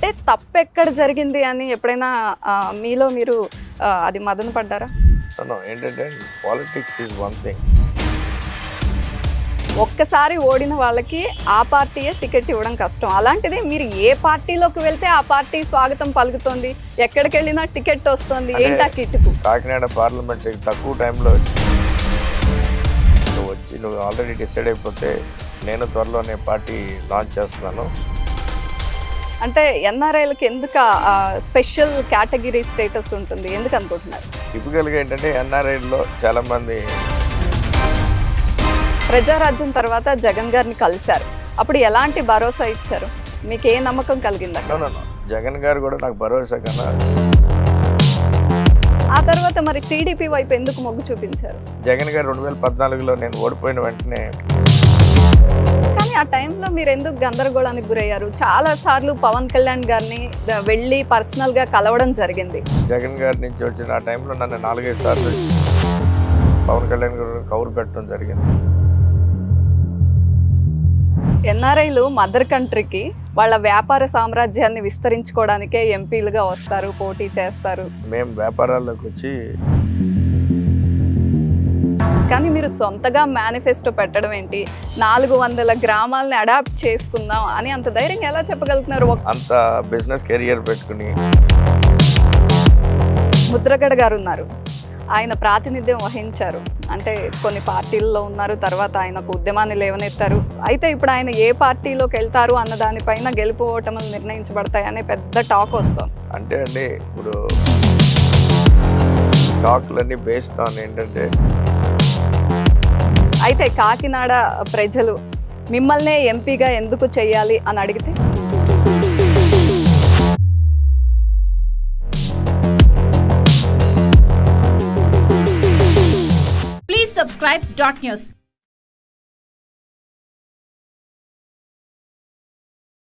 అంటే తప్పు ఎక్కడ జరిగింది అని ఎప్పుడైనా మీలో మీరు అది మదన పడ్డారా? ఏంటంటే పాలిటిక్స్ ఈజ్ వన్ థింగ్. ఒక్కసారి ఓడిన వాళ్ళకి ఆ పార్టీయే టికెట్ ఇవ్వడం కష్టం. అలాంటిది మీరు ఏ పార్టీలోకి వెళ్తే ఆ పార్టీ స్వాగతం పలుకుతుంది, ఎక్కడికి వెళ్ళినా టికెట్ వస్తుంది. ఏంటి ఆ కిట్టుకు? కాకినాడ పార్లమెంట్ తక్కువ టైంలో నువ్వు ఆల్రెడీ డిసైడ్ అయిపోతే నేను త్వరలోనే పార్టీ లాంచ్ చేస్తున్నాను. అంటే ఎన్ఆర్ఐలకి ఎందుకు స్పెషల్ కేటగిరీ స్టేటస్ ఉంటుంది, ఎందుకు అనుకుంటున్నారు? టిపికల్గా ఏంటంటే ఎన్ఆర్ఐలో చాలామంది ప్రజారాజ్యం తర్వాత జగన్ గారిని కలిశారు. అప్పుడు ఎలాంటి భరోసా ఇచ్చారు? మీకు ఏ నమ్మకం కలిగిందా? జగన్ గారు కూడా నాకు భరోసా కన్నా. ఆ తర్వాత మరి టీడీపీ వైపు ఎందుకు మొగ్గు చూపించారు? జగన్ గారు 2014లో నేను ఓడిపోయిన వెంటనే. కానీ ఆ టైంలో మీరు ఎందుకు గందరగోళానికి గురయ్యారు? చాలా సార్లు పవన్ కళ్యాణ్ గారిని వెళ్ళి పర్సనల్గా కలవడం జరిగింది. జగన్ గారి నుంచి వచ్చిన ఆ టైంలో నన్ను 4-5 సార్లు పవన్ కళ్యాణ్ గారు కౌరు పెట్టడం జరిగింది. ఎన్ఆర్ఐలు మదర్ కంట్రీకి వాళ్ళ వ్యాపార సామ్రాజ్యాన్ని విస్తరించుకోవడానికే ఎంపీలుగా వస్తారు, పోటీ చేస్తారు. మేము వ్యాపారాల్లోకి వచ్చి, కానీ మీరు సొంతగా మేనిఫెస్టో పెట్టడం ఏంటి? 400 గ్రామాలని అడాప్ట్ చేసుకుందాం అని అంత ధైర్యంగా ఎలా చెప్పగలుగుతున్నారు? అంత బిజినెస్ కెరియర్ పెట్టుకుని. ముద్రగడ గారు ఉన్నారు, ఆయన ప్రాతినిధ్యం వహించారు. అంటే కొన్ని పార్టీల్లో ఉన్నారు, తర్వాత ఆయన ఒక ఉద్యమాన్ని లేవనెత్తారు. అయితే ఇప్పుడు ఆయన ఏ పార్టీలోకి వెళ్తారు అన్న దానిపైన గెలుపు ఓటములు నిర్ణయించబడతాయనే పెద్ద టాక్ వస్తుంది. అంటే అండి ఇప్పుడు టాక్లన్నీ బేస్డ్ ఆన్ ఏంటంటే, అయితే కాకినాడ ప్రజలు మిమ్మల్నే ఎంపీగా ఎందుకు చేయాలి అని అడిగితే? Please subscribe Dot News.